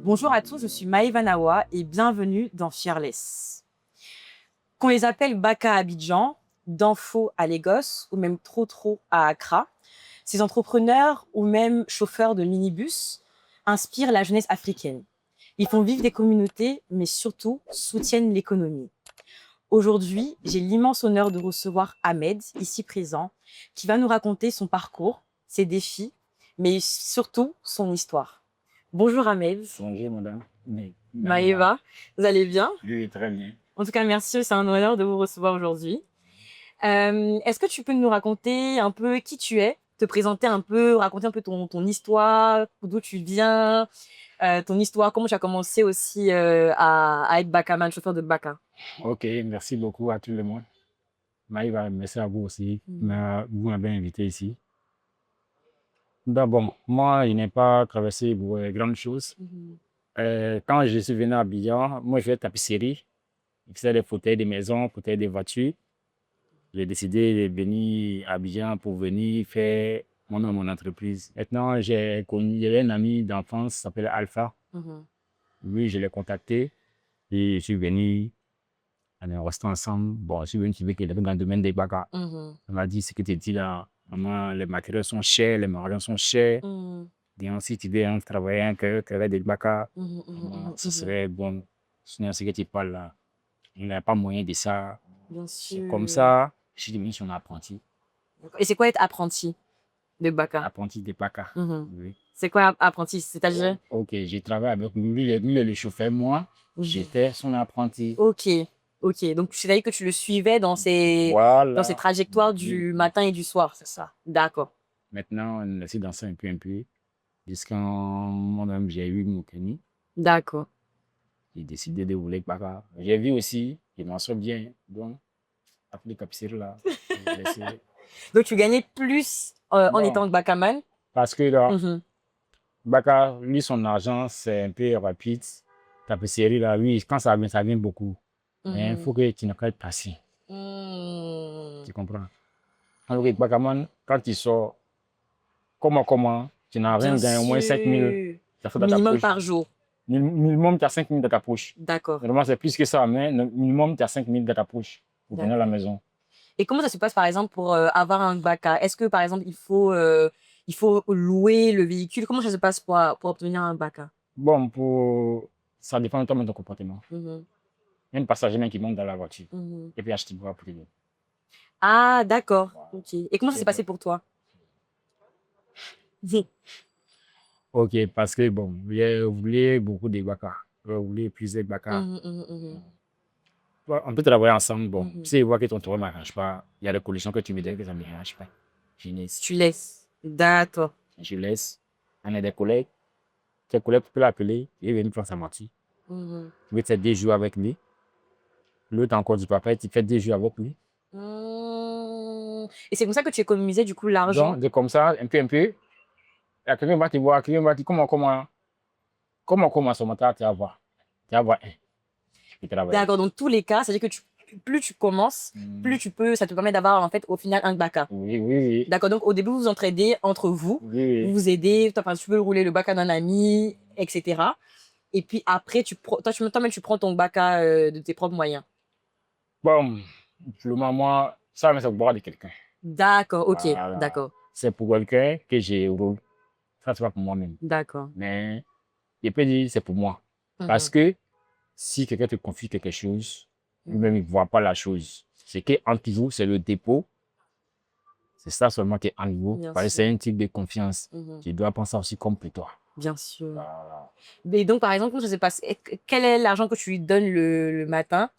Bonjour à tous, je suis Maëva Nawa et bienvenue dans Fearless. Qu'on les appelle Baka à Abidjan, Danfo à Lagos ou même Trotro à Accra, ces entrepreneurs ou même chauffeurs de minibus inspirent la jeunesse africaine. Ils font vivre des communautés, mais surtout soutiennent l'économie. Aujourd'hui, j'ai l'immense honneur de recevoir Ahmed, ici présent, qui va nous raconter son parcours, ses défis, mais surtout son histoire. Bonjour Ahmed. Bonjour, madame. Maëva, vous allez bien? Oui, très bien. En tout cas, merci, c'est un honneur de vous recevoir aujourd'hui. Est-ce que tu peux nous raconter un peu qui tu es, te présenter un peu, raconter un peu ton histoire, d'où tu viens, ton histoire, comment tu as commencé aussi à être bakaman, chauffeur de baka? Ok, merci beaucoup à tout le monde. Maïva, merci à vous aussi. Vous m'avez invité ici. Bon, moi, je n'ai pas traversé pour grandes choses. Mhm. Quand je suis venu à Abidjan, moi, je fais tapisserie. Je faisais des fauteuils des maisons, fauteuils des voitures. J'ai décidé de venir à Abidjan pour venir faire mon entreprise. Maintenant, j'avais un ami d'enfance qui s'appelle Alpha. Mhm. Oui, je l'ai contacté et je suis venu. On est restés ensemble. Bon, je suis venu trouver qu'il était dans le domaine des bagarres. Mhm. On m'a dit ce que tu dis là. Maman, les matériaux sont chers, les magasins sont chers. Mhm. Et ensuite, tu dois travailler un cœur, des bagarres. Mhm. Mhm. Maman, Mhm. ce Mhm. serait bon. Sinon, ce que tu parles là, il n'y a pas moyen de ça. Bien C'est comme sûr. ça. Je suis devenu son apprenti. Et c'est quoi être apprenti de baka? Apprenti des bagarres. Mhm. Oui. C'est quoi apprenti? C'est-à-dire? Ok, j'ai travaillé avec lui. Lui, il est le chauffeur. Moi, Mhm. j'étais son apprenti. Ok, ok. Donc, c'est-à-dire que tu le suivais dans ses Voilà. trajectoires Oui, du matin et du soir. c'est ça. D'accord. Maintenant, on essaie danser un peu. Jusqu'à moi-même, j'ai eu mon Kenny. D'accord. J'ai décidé de rouler par là. J'ai vu aussi, il m'en sort bien. Donc, après le capillaire là, j'ai laissé. Donc, tu gagnais plus en Bon, étant bakaman. parce que là, Mhm. Baka, lui, son argent, c'est un peu rapide. Tapisserie là, oui, quand ça vient beaucoup. Mais il Mhm. faut que tu n'aies pas de patient. Hmm. Tu comprends? Alors que Bakaman, quand il sort, comment, tu n'as rien Bien gagné, au moins 5 000, sûr. ça fait dans ta Minimum poche. par jour. Minimum, tu as 5 000 dans ta poche. D'accord. Normalement, c'est plus que ça, mais minimum, tu as 5 000 dans ta poche pour venir à la D'accord. maison. Et comment ça se passe, par exemple, pour avoir un baka? Est-ce que, par exemple, il faut louer le véhicule? Comment ça se passe pour obtenir un baka? Bon, ça dépend de toi, de ton comportement. Mhm. Il y a un passager même qui monte dans la voiture Mhm. et puis achète bois pour lui. Ah, d'accord. Voilà. Ok. Et comment ça s'est passé pour toi? Ok, parce que bon, j'ai voulu beaucoup de baka. J'ai voulu plusieurs baka. Mhm, mhm, mhm, Bon, on peut travailler ensemble. Bon, mhm. si je vois que ton travail ne m'arrange pas, il y a des conditions que tu me donnes que ça ne m'arrange pas. Tu laisses. D'accord. Je laisse. On a des collègues. Tes collègues peuvent l'appeler et venir prendre sa moitié. Mhm. Tu veux faire 2 jours avec lui. L'autre encore du papa, tu fais 2 jours avec lui. Et c'est comme ça que tu économisais du coup l'argent. Donc, de comme ça, un peu. Et quelqu'un va te voir, quelqu'un va te dire comment son mental tu vas voir. Tu vas voir un. Il travaille. D'accord. Dans tous les cas, c'est-à-dire que plus tu commences, plus tu peux, ça te permet d'avoir en fait au final un baka. Oui, oui, oui. D'accord. Donc au début, vous vous entraidez entre vous, Oui, vous oui. vous aidez. Enfin, tu peux rouler le baka d'un ami, etc. Et puis après, toi-même, tu prends ton baka de tes propres moyens. Bon, pour le moment, ça, mais c'est pour boire de quelqu'un. D'accord. Ok. Voilà. D'accord. C'est pour quelqu'un que je roule. Ça, c'est pas pour moi-même. D'accord. Mais je peux dire c'est pour moi. Parce Mhm. que si quelqu'un te confie quelque chose, lui-même, Mhm. il ne voit pas la chose. C'est qu'entre vous, c'est le dépôt. C'est ça seulement qui est en vous. Bien Parce que c'est sûr. un type de confiance. Mhm. Tu dois penser aussi comme pour toi. Bien sûr. Voilà. Mais donc, par exemple, comment ça se passe? Quel est l'argent que tu lui donnes le matin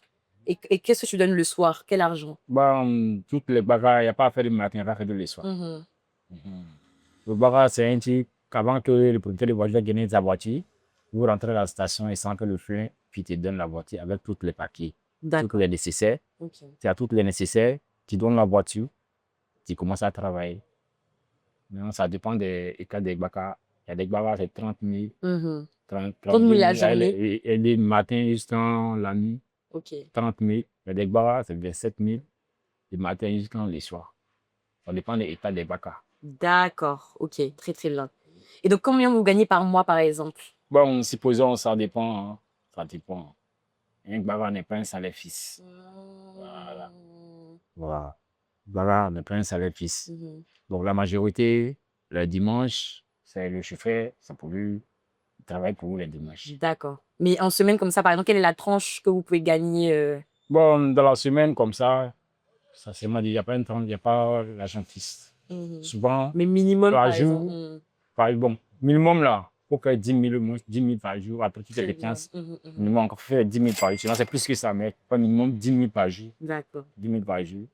et qu'est-ce que tu donnes le soir? Quel argent? Bon, toutes les bagarres, il n'y a pas à faire du matin, il y a à faire de le soir. Mhm. Mhm. Le bagarre, c'est un type qu'avant que le producteur de voiture gagne sa voiture, vous rentrez à la station et sans que le frein, puis tu donnes la voiture avec tous les papiers, tous D'accord. les nécessaires. Ok. Tu as tous les nécessaires, tu donnes la voiture, tu commences à travailler. Maintenant, ça dépend des cas des bagarres. Il y a des bagarres, c'est 30 000, Mhm. 30, 30 000 32 la 000, journée. et les matins jusqu'en la nuit, Ok. 30 000. Il y a des bagarres, c'est 27 000, du matin jusqu'en le soir. Ça dépend des états des bagarres. D'accord. Ok. Très, très bien. Et donc, combien vous gagnez par mois, par exemple? Bon, supposons, ça dépend. Hein. Ça dépend. Un bavard n'est pas un salaire fixe. Voilà. Voilà. Bavard n'est pas un salaire fixe. Donc, la majorité, le dimanche, c'est le chauffeur, c'est pour lui, il travaille pour vous les dimanches. D'accord. Mais en semaine comme ça, par exemple, quelle est la tranche que vous pouvez gagner Bon, dans la semaine, comme ça c'est moi, il n'y a pas un temps, il n'y a pas l'argent fixe. Souvent, Mais minimum, par par jour, exemple. bon, minimum là, pour faire 10 000 au moins, 10 000 par jour, après tu fais les 15, minimum encore faire 10 000 par jour. Sinon, c'est plus que ça, mais pas minimum 10 000 par jour. D'accord. 10 000 par jour.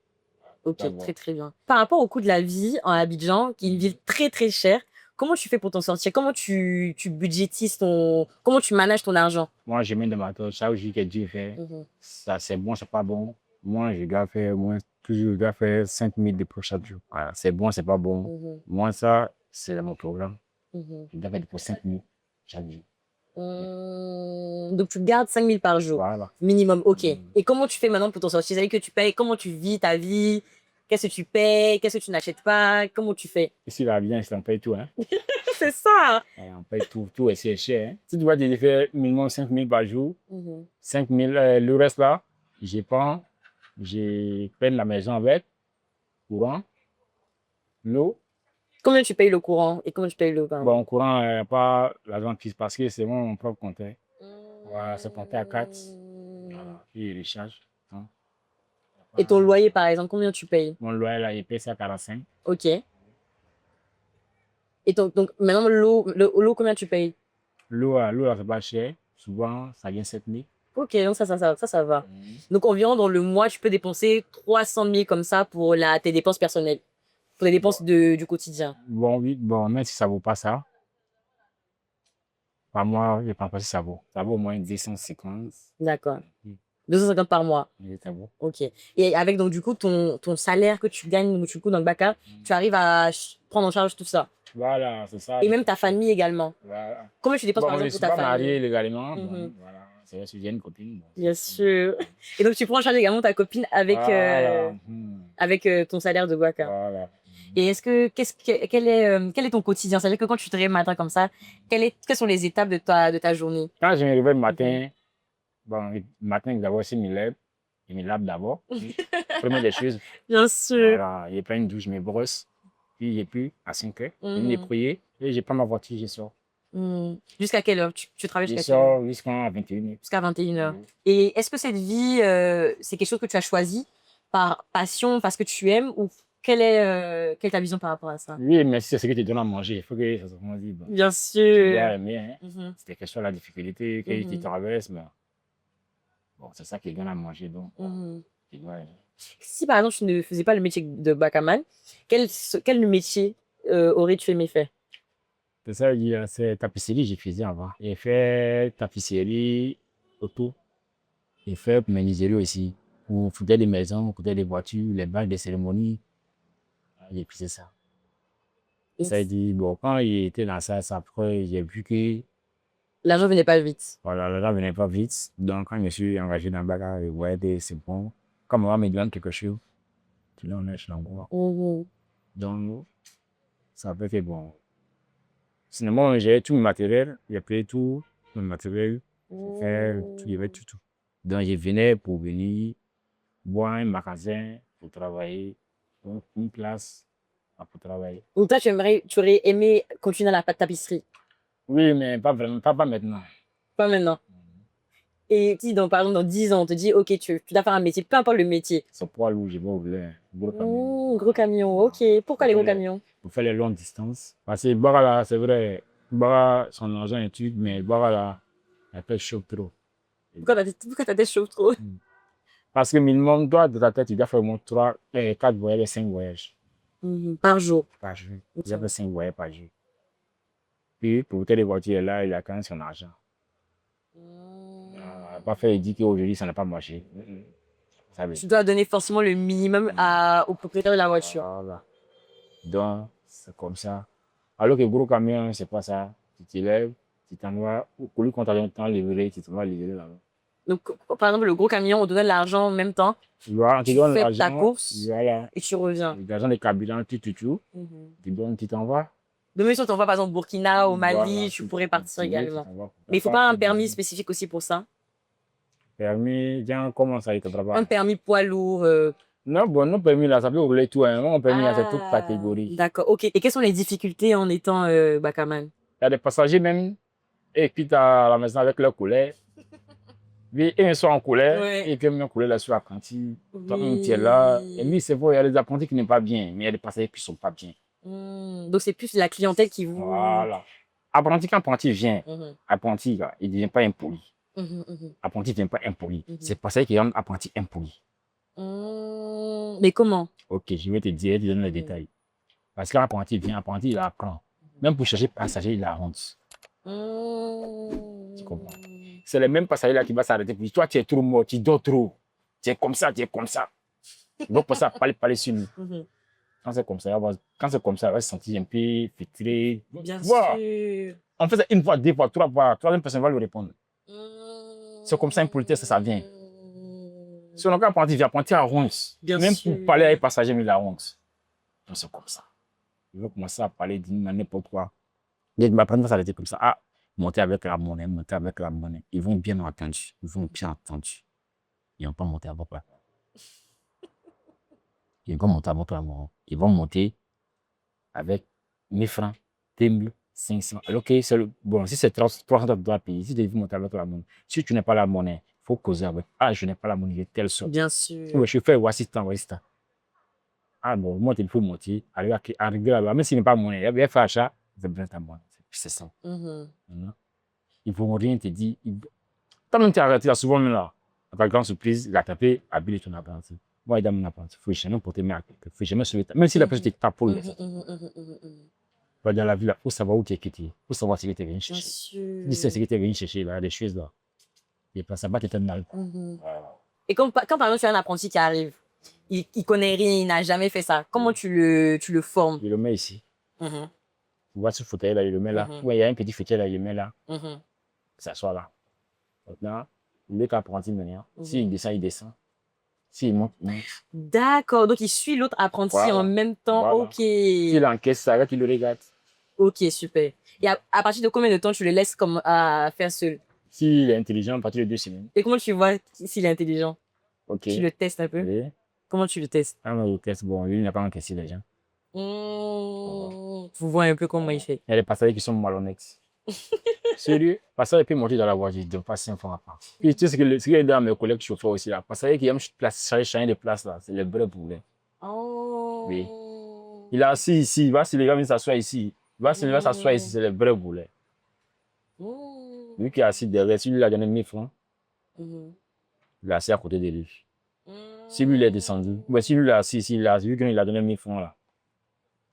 Ok, très très bien. Par rapport au coût de la vie en Abidjan, qui est une ville très très chère, comment tu fais pour t'en sortir? Comment tu budgétises comment tu manages ton argent? Moi, je mets dans ma tête, chaque jour que Dieu fait, ça c'est bon, c'est pas bon. Moi, je dois faire moins, toujours, je dois faire 5 000 de pour chaque jour. Voilà, c'est bon, c'est pas bon. Moi, ça, c'est dans mon programme. Je dois faire pour 5 000 chaque jour. Donc tu gardes 5 000 par jour, Voilà. minimum, ok. Et comment tu fais maintenant pour t'en sortir? C'est-à-dire que tu payes, comment tu vis ta vie? Qu'est-ce que tu payes? Qu'est-ce que tu n'achètes pas? Comment tu fais? Ici, là, bien, on paye tout. Hein. C'est ça. On paye tout, tout et c'est cher. Hein. Si tu vois, tu faire minimum 5 000 par jour, 5 000, le reste là, je prends, je peine la maison avec, courant, l'eau. Combien tu payes le courant et comment tu payes l'eau? Bon, courant, pas l'argent fixe parce que c'est mon propre compteur. Voilà, c'est compté à 4. Voilà, puis il recharge. Hein. Et ton loyer, par exemple, combien tu payes? Mon loyer, là, il paye ça à 45. Ok. Et donc maintenant, l'eau, combien tu payes? L'eau, là, c'est pas cher. Souvent, ça vient 7 000. Ok, donc ça va. Donc environ dans le mois, tu peux dépenser 300 000 comme ça pour tes dépenses personnelles, pour les dépenses du quotidien. Bon, oui, bon, même si ça vaut pas ça, par mois, je ne pense pas si ça vaut. Ça vaut au moins 250. D'accord. 250 par mois. Oui, ça vaut. Ok. Et avec donc du coup ton salaire que tu gagnes du coup dans le BACA, tu arrives à prendre en charge tout ça. Voilà, c'est ça. Et même ta famille également. Voilà. Combien tu dépenses par exemple pour ta famille? Je ne suis pas marié famille? légalement. Bon, voilà. C'est vrai, j'ai une copine. Bon. Bien sûr. Et donc tu prends en charge également ta copine avec, Voilà. avec ton salaire de BACA. Voilà. Et quel est ton quotidien? C'est-à-dire que quand tu te réveilles le matin comme ça, quelles sont les étapes de ta journée? Quand je me réveille le matin, bon, le matin, d'abord, je me lave d'abord. Première des choses. Bien sûr. Voilà, je prends une douche, je me brosse. Puis j'ai pu à 5 heures. Je me débrouille et je prends ma voiture, je sors. Jusqu'à quelle heure? Tu travailles jusqu'à Je quelle heure? sors jusqu'à 21 heures. Jusqu'à 21 heures. Et est-ce que cette vie, c'est quelque chose que tu as choisi par passion, parce que tu aimes, ou quelle est ta vision par rapport à ça? Oui, mais si c'est ce que tu donnes à manger, il faut que ça soit dit. Bon, Bien tu sûr. dois aimer. Hein. C'est question de la difficulté que tu traverses. Mais bon, c'est ça qui donne à manger. Donc, tu dois aimer. Si par exemple tu ne faisais pas le métier de bakaman, quel métier aurais-tu aimé faire? C'est ça, c'est tapisserie que je faisais avant. J'ai fait tapisserie auto. J'ai fait menuiserie aussi. On foutait des maisons, on foutait des voitures, les bains des cérémonies. J'ai fait ça. Ça dit, bon, quand il était dans ça, après, j'ai vu que l'argent venait pas vite. voilà, l'argent venait pas vite. Donc, quand je me suis engagé dans le bagarre, ouais, c'est bon. Comme on va me donner quelque chose, tu l'as, on est encore. Donc, ça fait que bon. Sinon, j'ai tout mon matériel, j'ai payé tout mon matériel, j'ai fait tout, il y avait tout. Donc, je venais pour venir voir un magasin pour travailler, donc une place pour travailler. Donc toi, tu aurais aimé continuer dans la tapisserie? Oui, mais pas vraiment, pas maintenant. Pas maintenant. Et si, par exemple, dans 10 ans, on te dit, OK, tu dois faire un métier, peu importe le métier. C'est poids lourd, je vais ouvrir gros camion. Gros camion, OK. Pourquoi les gros camions? Pour faire les longues distances. Parce que Bara là, c'est vrai, Bara, son argent est tué, mais Bara là, elle fait chaud trop. Pourquoi ta tête chauffe trop? Parce que minimum, toi, de ta tête, tu dois faire au moins 3, 4 voyages, 5 voyages. Par jour. Par jour. Tu dois faire 5 voyages par jour. Puis, pour les voitures là, il a quand même son argent. Pas faire, il dit qu'aujourd'hui, ça n'a pas marché. Tu dois donner forcément le minimum au propriétaire de la voiture. Voilà. Donc, c'est comme ça. Alors que le gros camion, c'est pas ça. Tu te lèves, tu t'en vas, au lieu qu'on t'a livré, tu te vas livrer là-bas. Donc, par exemple, le gros camion, on te donne l'argent en même temps. Voilà, tu fais ta course voilà. et tu reviens. L'argent de carburant, tout. Tu t'en vas. Demain, si on t'envoie par exemple au Burkina, au Mali, Voilà, tu pourrais partir tu également. vois, Mais il faut pas un permis spécifique aussi pour ça. Permis, tiens, comment ça, il te Un travaille? permis poids lourd. Non, bon, non, permis là, ça peut rouler tout, hein. Mon permis là, c'est toute Ah, catégorie. d'accord. Ok. Et quelles sont les difficultés en étant Bakaman? Il y a des passagers même, et qui à la maison avec leur colère. Puis, ils sont en colère, Ouais. et puis, ils ont colère là sur l'apprenti. Toi-même, tu es là. Et Oui. oui, c'est vrai, il y a des apprentis qui n'ont pas bien, mais il y a des passagers qui ne sont pas bien. Donc, c'est plus la clientèle qui vous. Voilà. Apprenti, quand apprenti vient, Mhm, apprenti, là, il ne devient pas impoli. mhm. Apprenti ne devient pas impoli. Mhm. C'est passager qui rend apprenti impoli. Mais comment? Ok, je vais te dire, je te donne les détails. Parce qu'un apprenti vient, apprenti, il apprend. Même pour chercher passager, il a honte. Tu comprends? C'est le même passager là qui va s'arrêter pour dire, toi, tu es trop mort, tu dors trop. Tu es comme ça, tu es comme ça. Il va penser à parler sur nous. Mhm. Quand c'est comme ça, il va se sentir un peu filtré. Bien Voilà. sûr. En fait, c'est une fois, deux fois, trois fois, troisième personne va lui répondre. C'est comme ça, une politesse, ça vient. Si on a apprenti, il vient apprenti à ronce. Bien Même sûr. pour parler avec les passagers, il a honte. Donc c'est comme ça. Il va commencer à parler d'une manière n'importe quoi. Il va prendre s'arrêter comme ça. Ah, monter avec la monnaie, monter avec la monnaie. Ils vont bien entendre. Ils vont bien entendre. Ils vont pas monter avec la. Ils vont monter avec la monnaie. Ils vont monter avec 1000 francs, 2000, 500. Alors que c'est bon, si c'est 300 dollars payer, si tu veux monter avec la monnaie, si tu n'as pas la monnaie, il faut causer avec. Ah, je n'ai pas la monnaie, j'ai telle sorte. Bien sûr. Oui, je fais voici tant, voici tant. Ah bon, moi, il faut monter, arriver là-bas. Même s'il n'est pas monnaie, il va faire achat, c'est bien ta monnaie. C'est ça. Mhm. Ils ne vont rien te dire. Quand même, tu es arrêté là, souvent, même là, à ta grande surprise, il a tapé, habille ton apprenti. Moi, il a mon apprenti. Il faut jamais porter mes actes. Il faut jamais se lever. Même si la personne te tape pour le dans la ville, il faut savoir où tu es quitté. Il faut savoir ce que tu es venu Bien chercher. sûr. Si c'est ce que tu es venu chercher, là, des choses là. Et pas ça va t'être mal. Voilà. Et quand par exemple tu as un apprenti qui arrive, il connaît rien, il n'a jamais fait ça. Comment tu le formes? Il le met ici. Mhm, Tu vois ce fauteuil là, il le met là. Mhm. Ouais, il y a un petit fauteuil là, il le met là. mhm. Ça soit là. Maintenant, le apprenti venir. S'il descend, il descend. S'il monte, il monte. D'accord, donc il suit l'autre apprenti Voilà. en même temps. Voilà. Ok. S'il encaisse ça, il le regarde. Ok, super. Et à partir de combien de temps tu le laisses comme à faire seul? S'il est intelligent, à partir de 2 semaines. Et comment tu vois s'il est intelligent? Ok. Tu le testes un peu? Oui. Comment tu le testes? Ah, mais le test, bon, lui, il n'a pas encaissé les gens. Vous voyez un peu comment il fait. Il y a des passagers qui sont malhonnêtes. Sérieux, passager peut monter dans la voiture, il ne donne pas 5 francs à part. Puis tu sais ce qu'il y a dans mes collègues chauffeurs aussi là. Passager qui aime changer de place là, c'est le vrai problème. Oui. Il est assis ici, il va se lever, il s'assoit ici. Il va se lever, s'asseoir ici, c'est le vrai problème. Lui qui est assis derrière, si lui il a donné 1000 francs, il est assis à côté de lui. Si lui il est descendu, mais si lui il est assis ici, vu qu'il a donné 1000 francs là.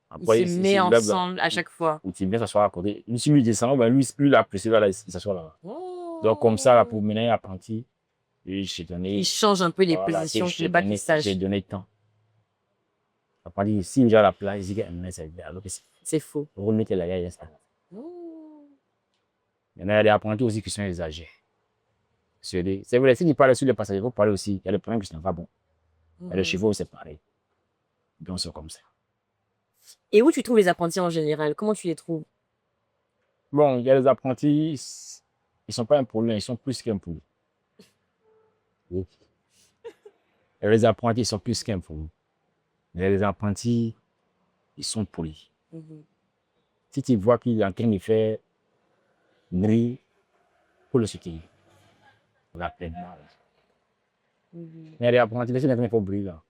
Après, Ils se mettent ensemble à chaque fois. Ou tu viens s'asseoir à côté. Si lui descend, ben lui il a apprécié là, il s'assoit là. Donc comme ça, là, pour mener apprenti, j'ai donné. Il change un peu les Voilà, positions, j'ai pas qu'il sache. j'ai donné temps. Apprenti, si j'ai la place, il dit que c'est bien. Alors que C'est faux. remettez la gueule, ça. Il y a des apprentis aussi qui sont exagérés. C'est vrai, si tu parles sur les passagers, il faut parler aussi. Il y a des problèmes qui ne sont pas bons. Il y a des chevaux, c'est pareil. Donc c'est comme ça. Et où tu trouves les apprentis en général? Comment tu les trouves? Bon, il y a des apprentis, ils ne sont pas un problème, ils sont plus qu'un problème. Oui. Et les apprentis, ils sont plus qu'un problème. Mais les apprentis, ils sont polis. Si tu vois qu'il est en train de faire nuit pour le soutenir, on va plein mal. Mais les apprentis, les gens ne font pas bruit là.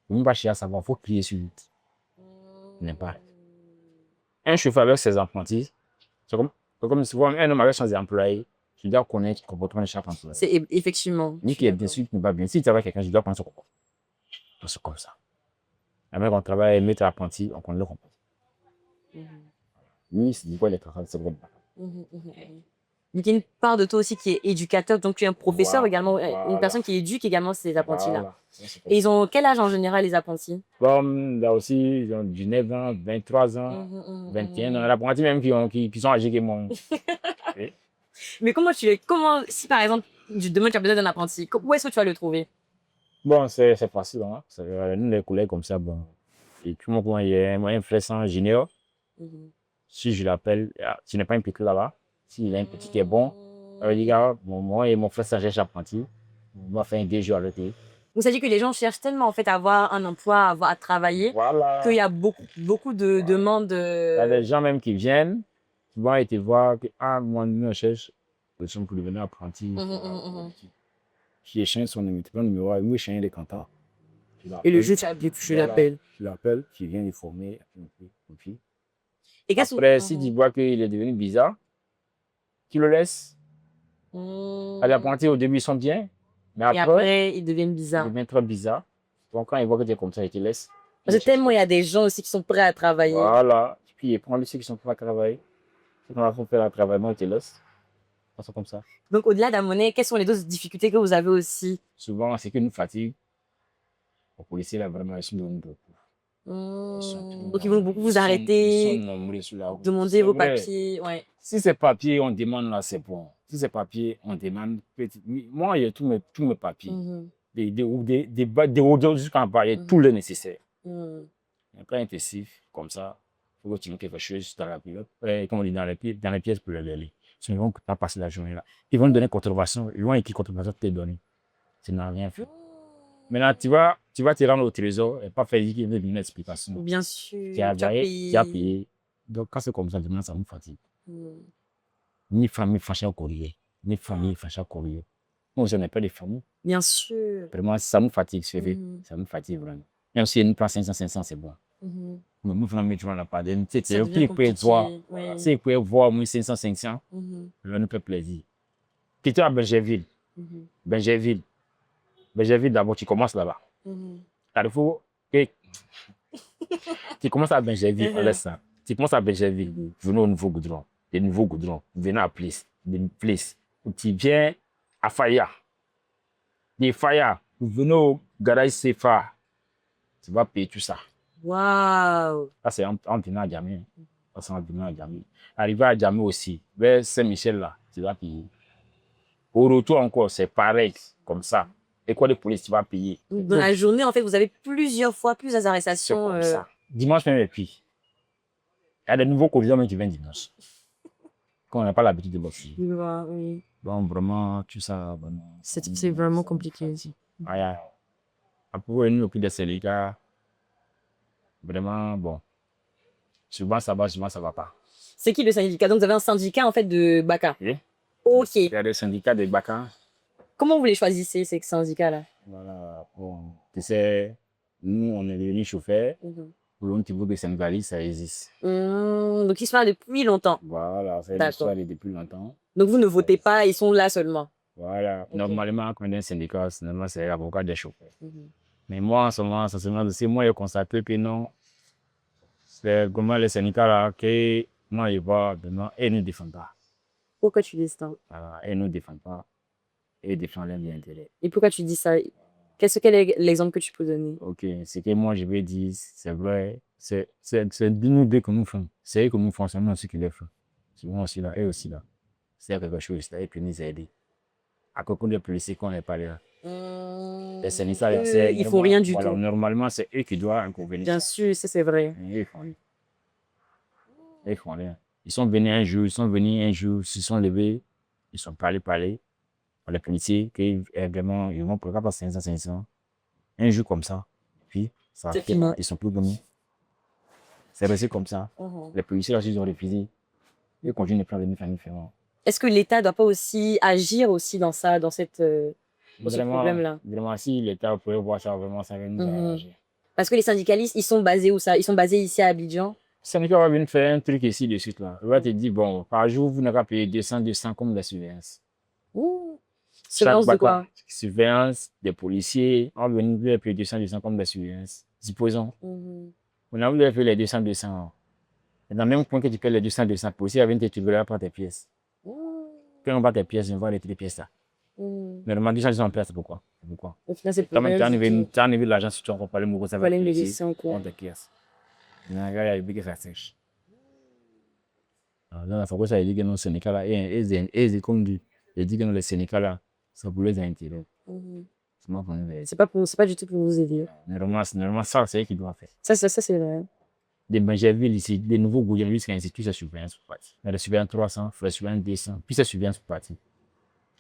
Il ne faut pas chercher à savoir, il faut crier sur lui. N'est pas. Un chauffeur avec ses apprentis, c'est comme si un homme avec ses employés, je dois connaître le comportement de chaque employé. C'est effectivement. Ni qui est bien sûr, qui ne va bien. Si tu travailles avec quelqu'un, je dois prendre son comportement. C'est comme ça. Après, on travaille, mettre apprenti, on connaît le comportement. Lui, c'est du coup, il est travail, c'est vrai. Il y a une part de toi aussi qui est éducateur, donc tu es un professeur Voilà, également, une voilà. personne qui éduque également ces apprentis-là. Voilà. Et ils ont quel âge en général, les apprentis? Comme là aussi, ils ont 19 ans, 23 ans, 21 ans. L'apprenti même qui sont âgés que moi. Oui. Mais comment, si par exemple, demain tu as besoin d'un apprenti, où est-ce que tu vas le trouver? Bon, c'est facile. Hein? Nous, les collègues comme ça, bon. Et tout le monde, il y a un frère sans junior. Si je l'appelle, tu n'es pas impliqué là-bas. S'il a un petit qui est bon, il va dire, gars, moi et mon frère ça cherche apprenti. On va faire 2 jours à l'été. Donc, ça dit que les gens cherchent tellement en fait à avoir un emploi, à travailler, Voilà. qu'il y a beaucoup de demandes. Il y a des gens même qui viennent, qui vont aller te voir, que, ah, moi, nous, on cherche des gens pour devenir apprenti. Qui échange son numéro, oui, échange des cantons. Et le jeu, tu l'appelles. Tu l'appelles, tu viens les former. Et qu'est-ce Après, si tu vois qu'il est devenu bizarre, tu le laisses. Les apprentis, au début, ils sont bien. Mais Et après, après, ils deviennent ils bizarres. deviennent très bizarres. Donc, quand ils voient que tu es comme ça, ils te laissent. Parce que tellement il y a des gens aussi qui sont prêts à travailler. Voilà. Puis, ils prennent ceux qui sont prêts à travailler. Ceux qui ont fait le travail, ils te laissent. Ça sont comme ça. Donc, au-delà de la monnaie, quelles sont les autres difficultés que vous avez aussi? Souvent, c'est que nous fatigue. Les policiers, là, vraiment, ils sont de beaucoup. Donc, ils vont beaucoup vous arrêter, Ils sont nombreux sur la route. demander C'est vos vrai. papiers. Ouais. Si c'est papier, on demande là, c'est bon. Si c'est papier, on demande. Moi, il y a tous mes papiers. Des odeurs jusqu'en bas, il y a tout le nécessaire. Après, intensif, comme ça, il faut que tu mettes quelque chose dans la pilote. Comme on dit, dans les pièces pour les aller. Sinon, ils vont pas passer la journée là. Ils vont te donner contrefaçon. Ils vont écrire contrefaçon te donner. Tu n'as rien fait. Maintenant, tu vas te rendre au trésor et pas faire une explication. Bien sûr. Tu as payé. Donc, quand c'est comme ça, ça me fatigue. Ni famille fâchée au courrier, ni famille fâchée au courrier. Moi, je n'ai pas de famille. Bien sûr. Vraiment, ça me fatigue, c'est vrai. Ça me fatigue vraiment. Même si une place 500, c'est bon. Mais moi, vraiment, tu n'en as pas. C'est le prix pour voir. Si vous pouvez voir, moi, 500, je ne peux plaisir. Puis tu es à Bergerville. Bergerville, d'abord, tu commences là-bas. Il faut que tu commences à Bergerville, on laisse ça. Tu commences à Bergerville, venez au nouveau goudron. Des nouveaux goudrons, venez à Place. Tu viens à Faya. Des Faya, vous venez au garage CFA. Tu vas payer tout ça. Waouh! Ça, c'est en venant à Djamé. Arrivé à Djamé aussi, vers Saint-Michel, là, tu vas payer. Au retour encore, c'est pareil, comme ça. École de police, tu vas payer. Dans la journée, en fait, vous avez plusieurs C'est arrestations. comme ça. Dimanche même, et puis. Il y a des nouveaux covidants même qui viennent dimanche. Quand on n'a pas l'habitude de bosser. Oui. Donc, vraiment, tout ça. C'est vraiment compliqué aussi. Après, nous, au prix des syndicats, vraiment, bon. Souvent, ça va, souvent, ça va pas. C'est qui le syndicat? Donc, vous avez un syndicat, en fait, de Baka. Oui. Ok. Il y a des syndicats de Baka. Comment vous les choisissez, ces syndicats-là? Voilà. Bon, tu sais, nous, on est devenus chauffeurs. Pour le niveau de syndicalistes, ça existe. Donc, ils sont là depuis longtemps. Voilà, c'est une histoire depuis longtemps. Donc, vous ne votez pas, ils sont là seulement. Voilà. Normalement, quand on est un syndicat, normalement, c'est l'avocat des chauffeurs. Mais moi, en ce moment, c'est moi, j'ai constaté que non, c'est comment les syndicats là, que moi, je vois, maintenant, ils ne défendent pas. Pourquoi tu dis ça? Voilà, ils ne défendent pas. Ils défendent leurs intérêts. Et pourquoi tu dis ça? Quel est l'exemple que tu peux donner? Ok, ce que moi, je vais dire, c'est vrai, c'est nous deux que nous faisons. C'est eux que nous faisons, c'est nous aussi qui les faisons. C'est moi aussi là, eux aussi là. C'est quelque chose là, et puis nous aider. À côté des policiers qu'on n'est pas là. Les syndicats, ils font rien du tout. Normalement, c'est eux qui doivent intervenir. Bien sûr, ça c'est vrai. Ils font rien. Ils font rien. Ils sont venus un jour, ils se sont levés, ils sont parlé. Les policiers, vraiment, ils vont pour pas 500. Un jour comme ça. Puis, ça fait pas, ils sont plus venus. C'est resté comme ça. Les policiers, là, ils ont refusé. Ils continuent de prendre des familles différentes. Est-ce que l'État ne doit pas aussi agir aussi dans ça, dans ce problème-là? Vraiment, si l'État pouvait voir ça, vraiment, ça va nous arranger. Parce que les syndicalistes, ils sont basés où ça? Ils sont basés ici à Abidjan? Le syndicat va venir faire un truc ici de suite là. Il va te dire, bon, par jour, vous n'avez pas payé 200 comme la surveillance. Surveillance de quoi? Surveillance des policiers. On va venir payer 200 comme la surveillance. Supposons. On a voulu faire les 200. Et dans le même point que tu payes les 200, le policier va venir te trouver là pour tes pièces. Quand on va tes pièces, on va arrêter les pièces là. Normalement, 200 en place, c'est pourquoi? Au final, c'est pour tu as enlevé l'argent si tu as encore parlé, ça va te laisser en cours. On te pièces. Il y a des que ça sèche. Dans la fois, ça a dit que nos syndicats là, et comme dit, il dit que les syndicats là, ça pour les intérêts. C'est pas du tout pour vous aider. Normalement, ça, c'est eux qui doivent faire. Ça c'est vrai. Des Benjerville ici, des nouveaux gouverneurs jusqu'à l'Institut, ça surveillance pour partir. Mais le surveillant 300, le surveillant 200, puis ça surveillance pour partir.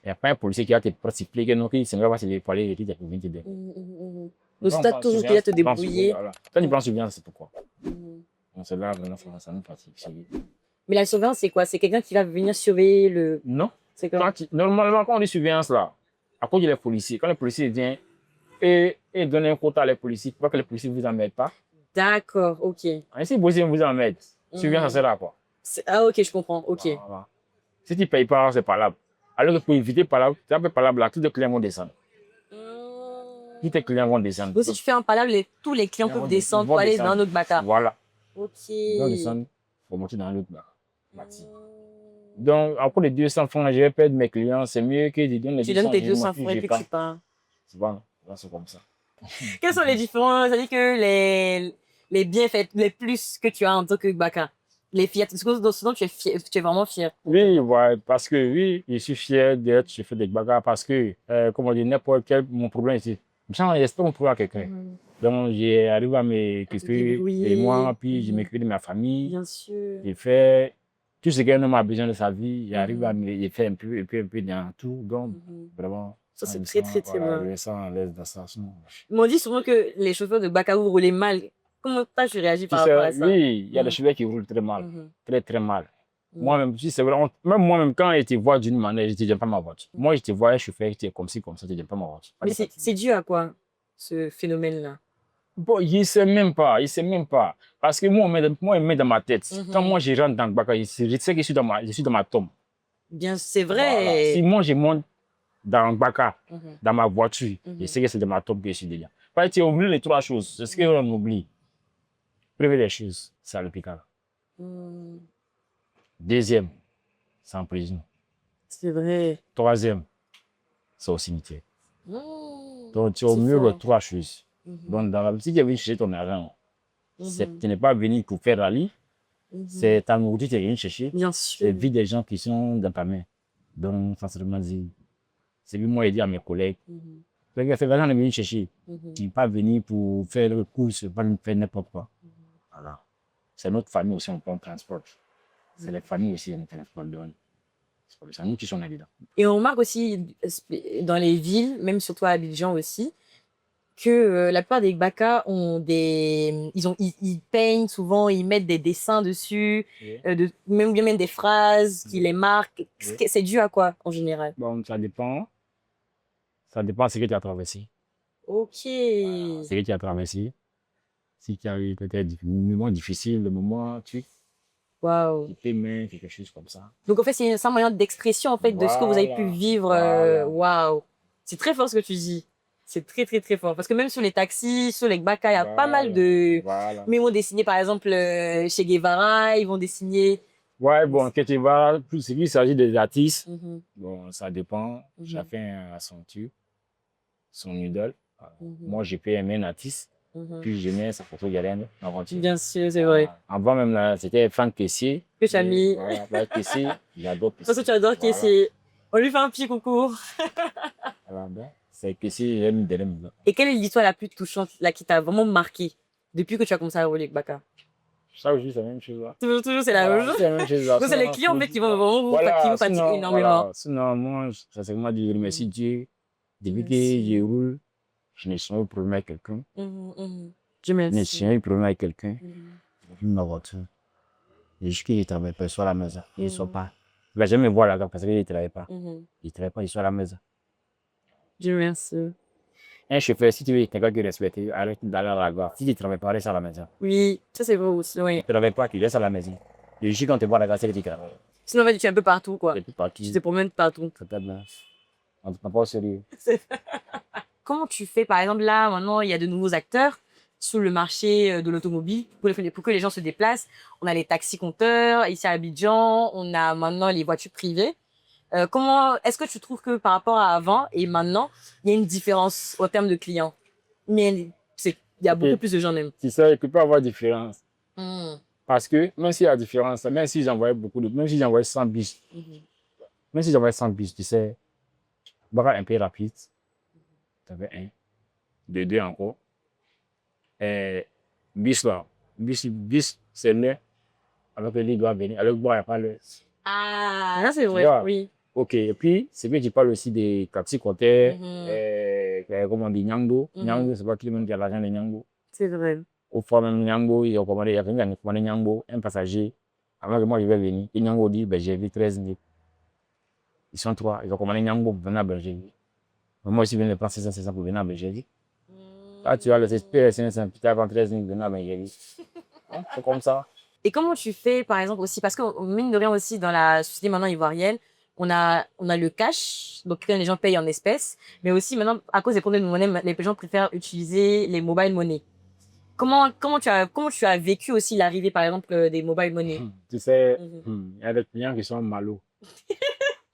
Il n'y a pas un policier qui va te participer, que non, qui ne va pas se parler et qui te pour venir t'aider. Donc, c'est toi toujours qui dois te débrouiller. Quand tu prends surveillance, c'est pourquoi. Mhm. On se lave, ça nous fatigue. Mais la surveillance, c'est quoi? C'est quelqu'un qui va venir surveiller le. Non. C'est quoi? Normalement, quand on dit surveillance là, à cause des policiers, quand le policier vient et donne un quota à les policiers, pour que les policiers ne vous emmènent pas. D'accord, ok. Si les policiers vous emmènent, surveillance, ça sert à quoi? Ah, ok, je comprends, ok. Voilà. Si tu ne payes pas, c'est pas là. Alors que pour éviter pas là, tu n'as pas là, tous les clients vont descendre. Tous tes clients vont descendre. Donc, si tu fais un palabre, tous les clients peuvent descendre pour aller dans un autre baka. Voilà. Ok. Ils vont descendre pour monter dans l'autre bâtiment. Donc, après les 200 francs, je vais perdre mes clients. C'est mieux que je donne les 200 francs. Tu donnes tes 200 francs et puis tu pars. C'est bon, c'est comme ça. Quels sont les différents, c'est-à-dire que les bienfaits, les plus que tu as en tant que baka? Les fiertés, ce dont tu es fier, tu es vraiment fier. Oui, ouais, parce que oui, je suis fier d'être chef de bagarre parce que, comme on dit, n'importe quel mon problème ici. J'espère mon problème à quelqu'un. Donc, j'arrive à m'occuper de moi, puis je m'occupe de ma famille. Bien sûr. J'ai fait tout ce qu'un homme a besoin de sa vie. J'arrive à me faire un peu dans tout. Donc, vraiment. Ça, c'est très, très, très bien. Je me sens à l'aise dans ça. Ils m'ont dit souvent que les chauffeurs de baka vous roulaient mal. Comment tu réagis par rapport à ça? Oui, il y a des chauffeurs qui roulent très mal. Très, très mal. Moi-même, si c'est vrai, même moi-même, quand je te vois d'une manière, je ne te dis pas ma voiture. Moi, je te vois un chauffeur qui était comme ci, comme ça, je ne te dis pas ma voiture. Mais c'est dû à quoi, ce phénomène-là? Bon, il ne sait même pas, Parce que moi, il met dans ma tête. Quand moi, je rentre dans le baka, je sais que je suis dans ma tombe. Bien, c'est vrai. Voilà. Si moi, je monte dans le baka, dans ma voiture, je sais que c'est de ma tombe que je suis dedans. Parce que tu oublies les trois choses. C'est ce qu'on oublie. Première des choses, c'est à l'hôpital. Deuxième, c'est en prison. C'est vrai. Troisième, c'est au cimetière. Donc, tu as au mieux les trois choses. Donc, dans la si tu es venu chercher ton argent, tu n'es pas venu pour faire rallye, c'est ta nourriture que tu es venu chercher. Bien sûr. C'est la vie des gens qui sont dans ta main. Donc, sincèrement dit, c'est lui, moi, je dis à mes collègues, c'est l'argent est venu chercher. Tu n'es pas venu pour faire le course, pas faire n'importe quoi. Voilà. C'est notre famille aussi, on prend le transport. C'est les familles aussi, on transport. C'est nous qui sommes là-dedans. Et on remarque aussi dans les villes, même surtout à Abidjan aussi, que la plupart des bakas ont ils peignent souvent, ils mettent des dessins dessus, même des phrases qui les marquent. C'est dû à quoi en général? Bon, ça dépend. Ça dépend de ce que tu as traversé. Ok. Ce que tu as traversé. Si tu as eu peut-être des moments difficiles, des moments, tu Waouh. t'aimais, quelque chose comme ça. Donc en fait, c'est un moyen d'expression en fait de ce que vous avez pu vivre. Waouh. C'est très fort ce que tu dis. C'est très, très, très fort. Parce que même sur les taxis, sur les bakas, il y a pas mal de mémos dessinés. Par exemple, chez Guevara, ils vont dessiner. Ouais, bon, quand tu vas, plus il s'agit des artistes, bon, ça dépend. Chacun a son tube, son idole. Moi, j'ai pu aimer un artiste, puis j'aimais sa photo Yaren avant. Bien sûr, c'est vrai. Avant même, là, c'était Franck Kessier. Que tu as mis. Voilà, Kessier, j'adore Kessier. Parce que tu adores Kessier. On lui fait un petit coucou. Voilà, ben, c'est Kessier, j'aime de l'aime. Et quelle est l'histoire la plus touchante, là, qui t'a vraiment marqué depuis que tu as commencé à rouler avec Baka? Chaque jour, c'est la même chose. Là. Toujours, c'est la même chose. C'est la même chose. Donc, c'est les clients en fait, qui vont vraiment vous fatiguer énormément. Sinon, moi, ça c'est moi de remercier Dieu. Depuis que je roule, je n'ai jamais eu de problème avec quelqu'un. Je n'ai jamais eu de problème avec quelqu'un. Je ma voiture. Et jusqu'à qu'il ne travaille pas, il soit à la maison. Il ne sort pas. Il ne va jamais me voir là parce qu'il ne travaille pas. Il ne travaille pas, il soit à la maison. Je remercie. Un chauffeur, si tu veux quelqu'un qui respecte, arrête d'aller à la gare. Si tu ne travailles pas, reste à la maison. Oui, ça c'est vrai aussi. Oui. Tu ne travailles pas, tu restes à la maison. Et juste quand tu vois la gare, c'est que tu travailles. Sinon, en fait, tu es un peu partout, quoi. Tu te promènes partout. C'est pas bien. On ne prend pas au sérieux. Comment tu fais, par exemple, là, maintenant, il y a de nouveaux acteurs sur le marché de l'automobile pour que les gens se déplacent. On a les taxis-compteurs ici à Abidjan. On a maintenant les voitures privées. Est-ce que tu trouves que par rapport à avant et maintenant, il y a une différence en termes de clients? Mais il y a beaucoup plus de gens même. Tu sais, il peut pas avoir de différence. Parce que même s'il y a différence, même si j'envoyais même si j'envoyais 100 bus, même si j'envoyais 100 bus, tu sais, Baka un peu rapide, tu avais un, de deux encore. Et bus là, Bus, c'est l'heure. Alors que lui doit venir. Alors que bon, il n'y a pas l'heure. Ah, là, c'est vrai, vois. oui. Ok, et puis, c'est bien, tu parles aussi des taxis côtés, Mhm. comment on dit, Nyangbo. Mhm. Nyangbo, c'est pas tout le monde qui a l'argent de Nyangbo. C'est vrai. Au fois même, Nyangbo, il y a quelqu'un qui a commandé Nyangbo, un passager. Avant que moi, je vais venir. Et Nyangbo dit, ben, j'ai vu 13 000. Ils sont trois. Ils ont commandé Nyangbo pour venir à Belgique. Moi aussi, je viens de prendre 600 pour venir à Belgique. Là, tu as le CSP, 500, puis tu as 13 000 pour venir à Belgique. C'est comme ça. Et comment tu fais, par exemple, aussi, parce que mine de rien aussi, dans la société maintenant ivoirienne, on a le cash, donc quand les gens payent en espèces, mais aussi maintenant, à cause des problèmes de monnaie, les gens préfèrent utiliser les mobile money. Comment tu as vécu aussi l'arrivée, par exemple, des mobile money? Tu sais, Mhm. il y a des clients qui sont malos.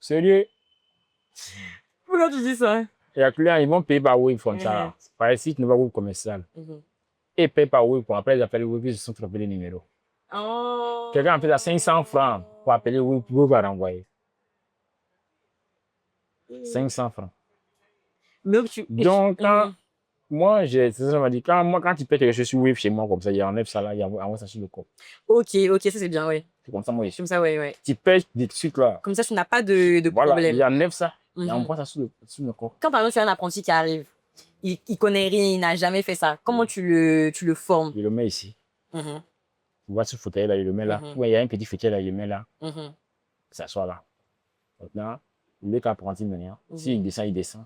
Sérieux, Pourquoi tu dis ça? il y a des clients, ils vont payer par Wave comme ça. Mhm. Là. Par ici, tu ne vas pas Wave commercial. Mhm. Et ils payent par Wave pour après, ils appellent Wave, ils se sont trompés les numéros. Oh. Quelqu'un a fait à 500 francs pour appeler Wave, Wave va renvoyer. 500 francs. Mais tu... Donc, quand Mhm. moi, c'est ça, je me dis, quand tu payes quelque chose sur Wave chez moi comme ça, il enlève ça là, il envoie ça sur le compte. Ok, ça c'est bien, ouais. C'est comme ça, moi, ici. Comme ça, ouais, ouais. Tu payes des trucs là. Comme ça, tu n'as pas de Voilà, problème. il enlève ça, il Mhm. envoie ça sur le compte. Quand par exemple tu as un apprenti qui arrive, il connaît rien, il n'a jamais fait ça, comment tu le formes? Je le mets ici. Mhm. Tu vois ce fauteuil là, il le met là. Mhm. Ouais, il y a un petit fauteuil là, il le met là. Mhm. Que ça soit là. Maintenant, le qu'apprenti venir. S'il descend, il descend.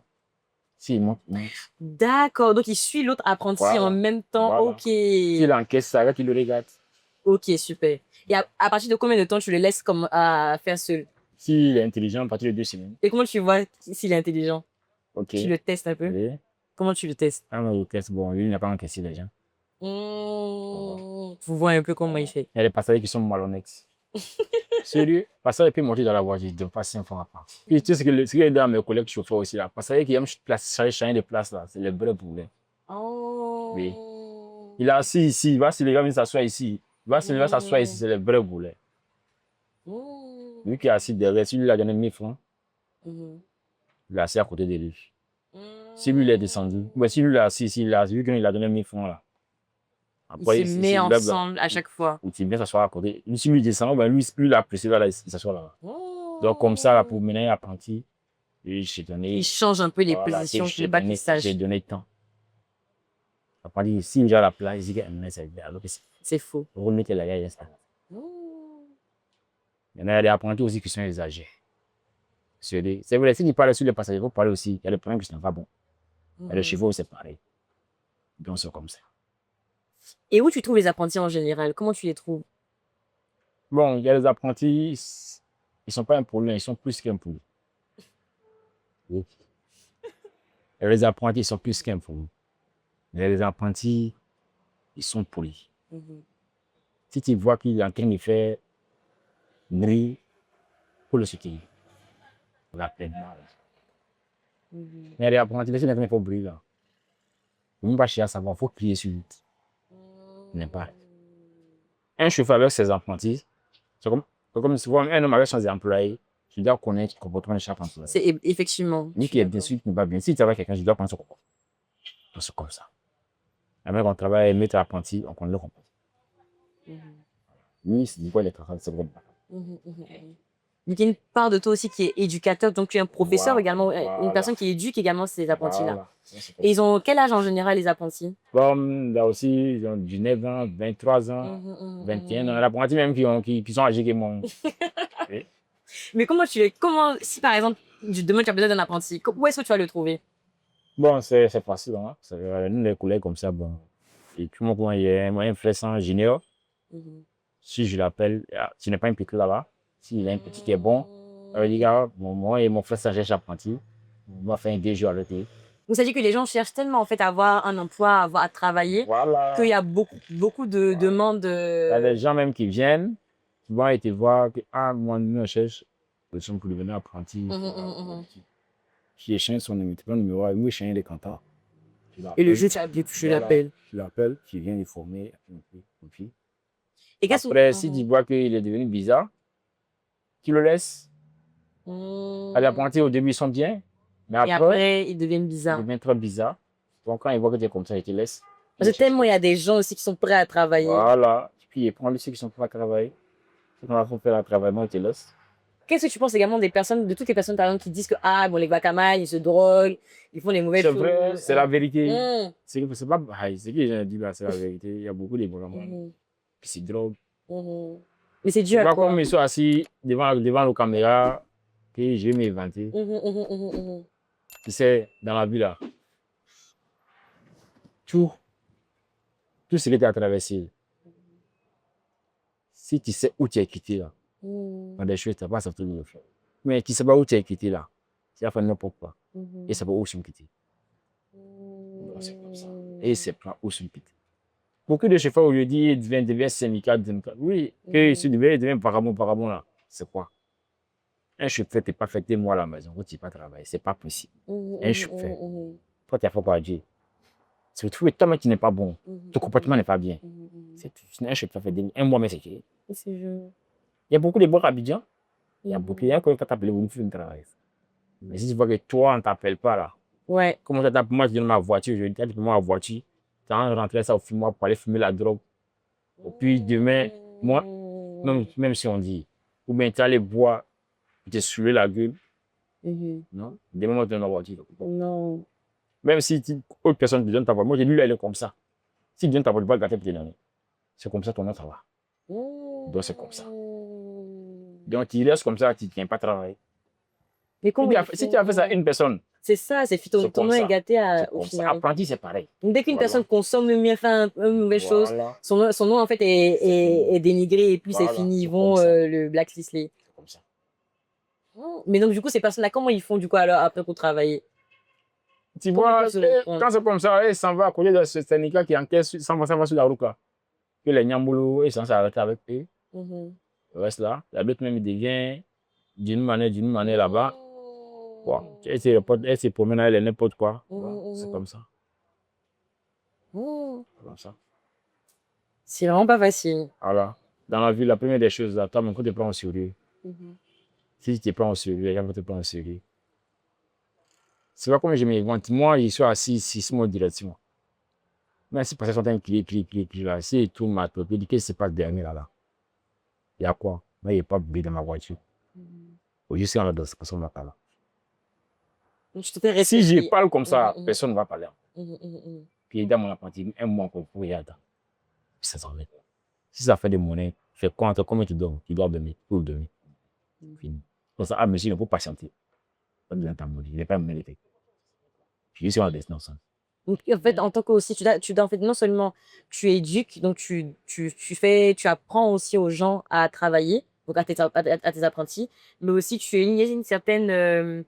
S'il monte, il monte. D'accord, donc il suit l'autre apprenti en Voilà. même temps. Voilà. Ok. S'il encaisse ça, il le regarde. Ok, super. Et à partir de combien de temps tu le laisses comme à faire seul? S'il est intelligent, à partir de 2 semaines. Et comment tu vois s'il est intelligent? Ok. Tu le testes un peu? Et, Comment tu le testes? le test, bon, lui, il n'a pas encaissé les gens. Vous voyez un peu comment il fait. Il y a des passagers qui sont malhonnêtes. Sérieux, passager peut monter dans la voiture, il ne donne pas 5 francs à part. Puis tu sais ce qu'il y a dans mes collègues chauffeurs aussi là. Passager qui aime changer de place là, c'est le vrai problème. Oh. Oui. Il est assis ici, il va se lever, il s'assoit ici. Il va se lever, s'asseoir ici, c'est le vrai boulet. Lui qui est assis derrière, si lui il a donné 1000 francs, il est assis à côté de lui. Si lui il est descendu, mais si lui il est assis ici, il a vu qu'il a donné 1000 francs là. Il Après, se met ensemble à chaque fois. Ou tu viens s'asseoir à côté. Si lui descend, ben lui il a pressé là, il s'assoit là. Donc comme ça, là, pour mener apprenti, j'ai donné. Il change un peu les Voilà, positions j'ai pour pas qu'il sache. j'ai donné temps. Apprenti, si il a la place, il dit que c'est bien. Alors que C'est faux. vous remettez la gueule, ça. Il y en a des apprentis aussi qui sont exagérés. C'est vrai, si tu parles sur les passagers, il faut parler aussi. Il y a des problèmes qui ne sont pas bons. Et les chevaux, c'est pareil. Donc, c'est comme ça. Et où tu trouves les apprentis en général? Comment tu les trouves? Bon, il y a des apprentis, ils ne sont pas un problème, ils sont plus qu'un problème. Oui. Et les apprentis, ils sont plus qu'un problème. Mais les apprentis, ils sont polis. Si tu vois qu'il est en train de faire une pour le soutenir, la peine. Mais il y a des apprentis, les gens ne font pas briller là. Il ne faut pas chercher à savoir, il faut crier sur lui. N'est pas. Un chauffeur avec ses apprentis, c'est comme souvent un homme avec ses employés, je dois connaître le comportement de chaque employé. C'est effectivement. Ni qui est bien sûr, qui n'est pas bien. Si tu travailles avec quelqu'un, je dois prendre son comportement. C'est comme ça. Avec on travaille, mettre apprenti, on connaît le comportement. Lui, c'est quoi les travailleurs, c'est comme ça. Donc, il y a une part de toi aussi qui est éducateur, donc tu es un professeur Voilà, également, voilà. une personne qui éduque également ces apprentis-là. Voilà. Et ils ont quel âge en général, les apprentis? Comme là aussi, ils ont 19 ans, 23 ans, 21 ans. L'apprenti même qui sont âgés que moi. Oui. Mais si par exemple, demain tu as besoin d'un apprenti, où est-ce que tu vas le trouver? Bon, c'est facile. Hein. Nous, les collègues comme ça, bon. Et tout le monde, il y a un frère sans junior. Si je l'appelle, tu n'es pas impliqué là-bas. S'il a un petit qui est bon, il dit, moi et mon frère sans cherche apprenti. On va faire 2 jours à l'été. Donc ça dit que les gens cherchent tellement en fait à avoir un emploi, à travailler, Voilà. qu'il y a beaucoup de demandes. Il y a des gens même qui viennent, qui vont te voir que, moi, nous, on cherche des gens pour devenir apprenti. Qui échange son numéro, il échange des cantons. Et le jeu, tu l'appelles. Tu l'appelles, tu viens lui former. Et après, si tu vois qu'il est devenu bizarre, tu le laisses. Les apprentis, au début, ils sont bien. Mais Et après, ils deviennent bizarres. ils deviennent trop bizarres. Donc, quand ils voient que tu es comme ça, ils te laissent. Parce que tellement il y a des gens aussi qui sont prêts à travailler. Voilà. Puis ils prennent ceux qui sont prêts à travailler. Ceux qui vont faire le travail, moi, je te laisse. Qu'est-ce que tu penses également des personnes, de toutes les personnes par exemple qui disent que ah bon les guacamayes, ils se droguent, ils font des mauvaises C'est choses. vrai, c'est la vérité. Mhm. C'est pas ce que j'ai dit là, c'est la vérité. Il y a beaucoup de bons Mhm. qui se droguent. Mhm. Mais c'est dû Tu à vois quoi? comme ils sont assis devant la caméra, que je vais m'inventer. Mhm, mhm, mhm, mhm. Tu sais, dans la vie là, tout, tout ce que tu as traversé, si tu sais où tu es quitté là, Mhm. dans des choses, tu n'as pas sorti de le faire. Mais tu ne sais pas où tu es quitté là, tu as fait n'importe quoi. Mhm. Et c'est pas où je suis quitté. Mhm. C'est comme ça. Et c'est pas où je suis quitté. Beaucoup de chauffeurs aujourd'hui deviennent syndicats. Oui, que je deviens parabon là. C'est quoi? Un chauffeur, tu n'es pas fait des mois à la maison, tu n'es pas travaillé. C'est pas possible. Mhm, Un mhm, chauffeur, mhm, toi, tu as fait quoi à Dieu? C'est trouver toi-même qui n'est pas bon. mhm, Ton comportement n'est pas bien. mhm. C'est tout. Un chauffeur fait un mois, mais c'est qui? C'est je. Il y a beaucoup de bons à Abidjan. Il y a Mhm. beaucoup. Il y a quand t'appelles vous me travail. Mais si tu vois que toi, on ne t'appelle pas là, Ouais. comment tu t'appelles? Moi, je donne ma voiture, je dis, ma voiture. Tu as rentré ça au fumoir pour aller fumer la drogue. Et puis demain, moi, même si on dit, ou bien tu allais boire, tu te saouler la gueule, Mhm. non? Demain, moi, je te donne ma voiture. Non. Même si autre personne te donne ta voiture, moi, j'ai lu là, elle est comme ça. Si tu donnes ta voiture, tu vas le gâter pour te donner. C'est comme ça ton nom, ça va. Donc, c'est comme ça. Donc, tu restes comme ça, tu ne tiens pas travailler. Mais comment Si tu as fait ça à une personne, c'est ça, c'est ton comme nom est ça. gâté C'est au comme ça. final. Apprenti, c'est pareil. Donc, dès qu'une Voilà. personne consomme mieux, fait une mauvaise chose, Voilà. son nom en fait est dénigré et puis c'est Voilà, fini, ils c'est vont comme ça. le blacklister. C'est comme ça. Mais donc, du coup, ces personnes-là, comment ils font du coup alors après pour travailler? Tu Comment ils vois, peuvent se reprendre? quand c'est comme ça, il s'en va à côté de ce syndicat qui encaisse, ça va sur la route là. Que les Nyambolo, ils sont s'arrêter avec eux. Mhm. Il reste là. La bête même, il devient d'une manière là-bas. Bon, elle se promène avec n'importe quoi. C'est comme ça. Mhm. C'est comme ça. C'est vraiment pas facile. Alors, dans la vie, la première des choses, là, toi, même quand tu te prends au sérieux, Mhm. si tu te prends au sérieux, les gens vont te prendre au sérieux. C'est pas comme je m'invente. Moi, je suis assis ici, c'est mon direction. Mais si personne sont clic, là, si tout m'a topé, il dit qu'est-ce qui se passe derrière là? Il y a quoi? Mais il n'y a pas de billet dans ma voiture. Je suis en la danse, personne ne va pas là. Donc, je te fais Si je respecter. parle comme ça, Mhm, personne ne va pas là. mhm, mhm, mhm. Puis dans mon apprenti, un mois encore pour y aller. Puis ça s'en met. Si ça fait des monnaies, fais quoi? Combien tu donnes? Tu dois donner. Pour le donner. Fini. Comme ça, ah, monsieur, il ne faut pas patienter. Pas besoin de t'amourir. Il n'est pas mérité. Puis je suis en destination. Donc, en fait, en tant que aussi, en fait, non seulement tu éduques, donc tu apprends aussi aux gens à travailler, donc à tes apprentis, mais aussi il y a une certaine,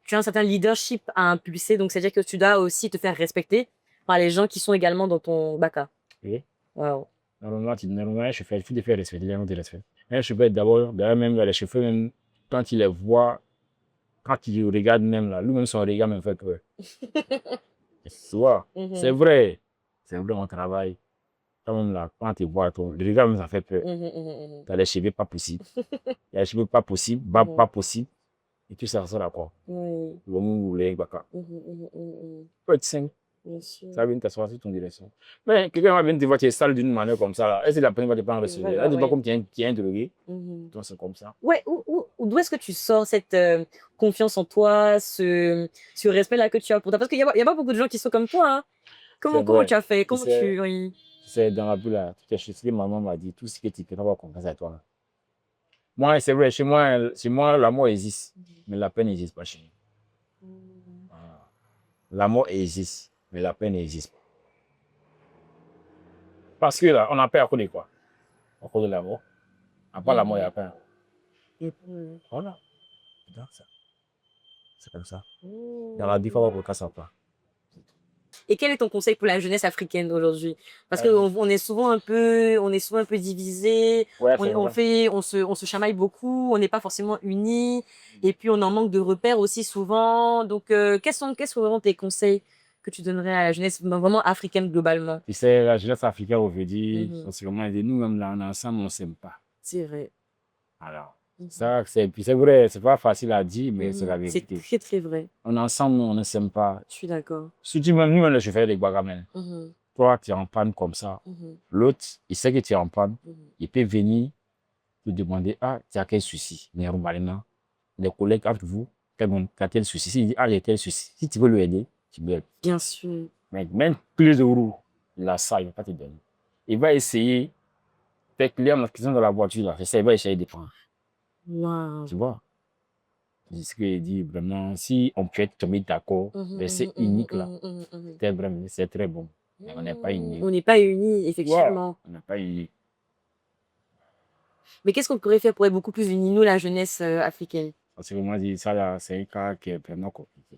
tu as un certain leadership à impulser, donc c'est-à-dire que tu dois aussi te faire respecter par les gens qui sont également dans ton BACA. Oui. Wow. Normalement, je fais, il faut te faire respecter, les gens te respectent. Un chauffeur, d'abord, d'ailleurs, même les chauffeurs, même, quand ils les voient, quand ils regardent même là, lui-même son regard me fait peur. Tu vois, c'est vrai. C'est vrai, on travaille. Quand même là, quand tu vois, le regard même, ça fait peur. Tu as les cheveux pas possibles. Il y a les cheveux pas possibles, pas possible. Et tout ça ressemble à quoi? Oui. Le monde voulait, baka. Peut être 5. Bien sûr. Ça va venir t'asseoir sur ton direction. Mais quelqu'un va venir te voir, tu es sale d'une manière comme ça. Là. Est-ce que la personne va te prendre le sujet? Là, tu pas comme tu es interrogué. Donc, c'est comme ça. Ouais, d'où est-ce que tu sors cette confiance en toi, ce respect-là que tu as pour toi? Parce qu'il y a pas beaucoup de gens qui sont comme toi. Hein. Comment tu as fait? Comment tu... Oui. C'est dans la bulle là. Toutes les choses que maman m'a dit, tout ce que tu peux avoir confiance à toi. Là. Moi, c'est vrai, chez moi, l'amour existe. Mais la peine n'existe pas chez nous. Voilà. L'amour existe, mais la peine n'existe pas. Parce que là, on a peur à cause de quoi? À cause de l'amour. À part l'amour, il y a peur. Voilà. C'est comme ça. Dans la vie, il faut avoir confiance en toi. Et quel est ton conseil pour la jeunesse africaine d'aujourd'hui? Parce qu'on est souvent un peu divisé, Ouais, on se chamaille beaucoup, on n'est pas forcément unis, et puis on en manque de repères aussi souvent. Donc, quels sont vraiment tes conseils que tu donnerais à la jeunesse vraiment africaine globalement? Tu sais, la jeunesse africaine aujourd'hui, c'est comment nous-mêmes là, ensemble, on ne s'aime pas. C'est vrai. Alors, ça, c'est vrai, c'est pas facile à dire, mais c'est la vérité. C'est très, très vrai. On est ensemble, on ne s'aime pas. Je suis d'accord. Surtout même nous, je fais des bagamelles. toi, tu es en panne comme ça. L'autre, il sait que tu es en panne. Il peut venir te demander, ah, tu as quel souci? Mais normalement, les collègues entre vous, quelqu'un qui a tel souci, s'il dit, ah, j'ai tel souci, si tu veux lui aider, tu peux. Bien sûr. Mais même plus euros, il a ça, il ne va pas te donner. Il va essayer, tes clients qui sont dans la voiture, là, il va essayer de prendre. Wow. Tu vois? C'est ce qu'il dit vraiment, si on peut être tombé d'accord, c'est unique là. C'est vraiment, c'est très bon. Mais on n'est pas unis. On n'est pas unis, effectivement. Ouais, on n'est pas unis. Mais qu'est-ce qu'on pourrait faire pour être beaucoup plus unis, nous, la jeunesse africaine? Parce que moi, je dis ça, là, c'est un cas qui est vraiment compliqué.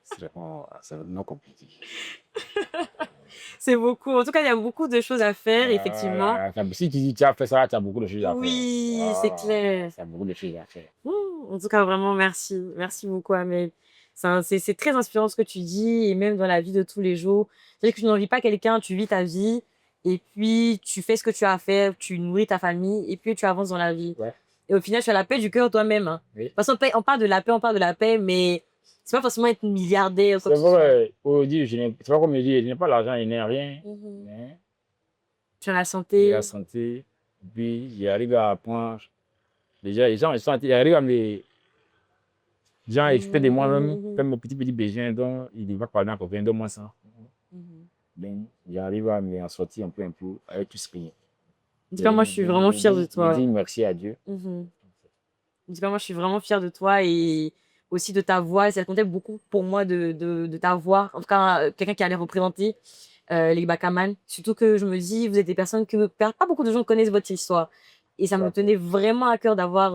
C'est vraiment compliqué. C'est beaucoup. En tout cas, il y a beaucoup de choses à faire, effectivement. Si tu dis tu as fait ça, tu as beaucoup de choses à faire. Oui, c'est clair. Tu as beaucoup de choses à faire. En tout cas, vraiment, merci. Merci beaucoup, Amel. C'est très inspirant ce que tu dis, et même dans la vie de tous les jours. C'est-à-dire que tu n'envies pas quelqu'un, tu vis ta vie, et puis tu fais ce que tu as à faire, tu nourris ta famille, et puis tu avances dans la vie. Ouais. Et au final, tu as la paix du cœur toi-même. Hein. Oui. De toute façon, on parle de la paix, mais c'est pas forcément être milliardaire. C'est vrai, c'est pas comme je dis, je n'ai pas l'argent, je n'ai rien. Mais tu as la santé. J'ai la santé, puis j'arrive à apprendre. Déjà, les gens, ils arrivent à me. Les gens exprès de moi-même, faire mes petits besoins, donc ils vont parler encore, donne-moi ça. Ben, j'arrive à me sortir un peu avec tout ce qu'il y a. En tout cas, moi, je suis vraiment fière de toi. Je dis merci à Dieu. En tout cas, moi, je suis vraiment fière de toi et aussi de ta voix. Ça comptait beaucoup pour moi de ta voix. En tout cas, quelqu'un qui allait représenter les Bakaman. Surtout que je me dis, vous êtes des personnes que pas beaucoup de gens connaissent votre histoire. Et ça me tenait vraiment à cœur d'avoir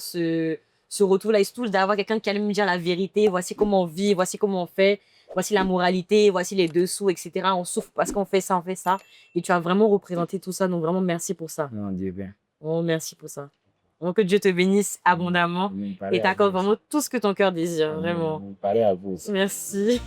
ce retour-là. Et surtout, d'avoir quelqu'un qui allait me dire la vérité. Voici comment on vit, voici comment on fait. Voici la moralité, voici les dessous, etc. On souffre parce qu'on fait ça, on fait ça. Et tu as vraiment représenté tout ça. Donc, vraiment, merci pour ça. Non, Dieu bien. Oh, merci pour ça. Donc, que Dieu te bénisse abondamment et t'accorde vraiment tout ce que ton cœur désire, vraiment. Pareil à vous. Merci.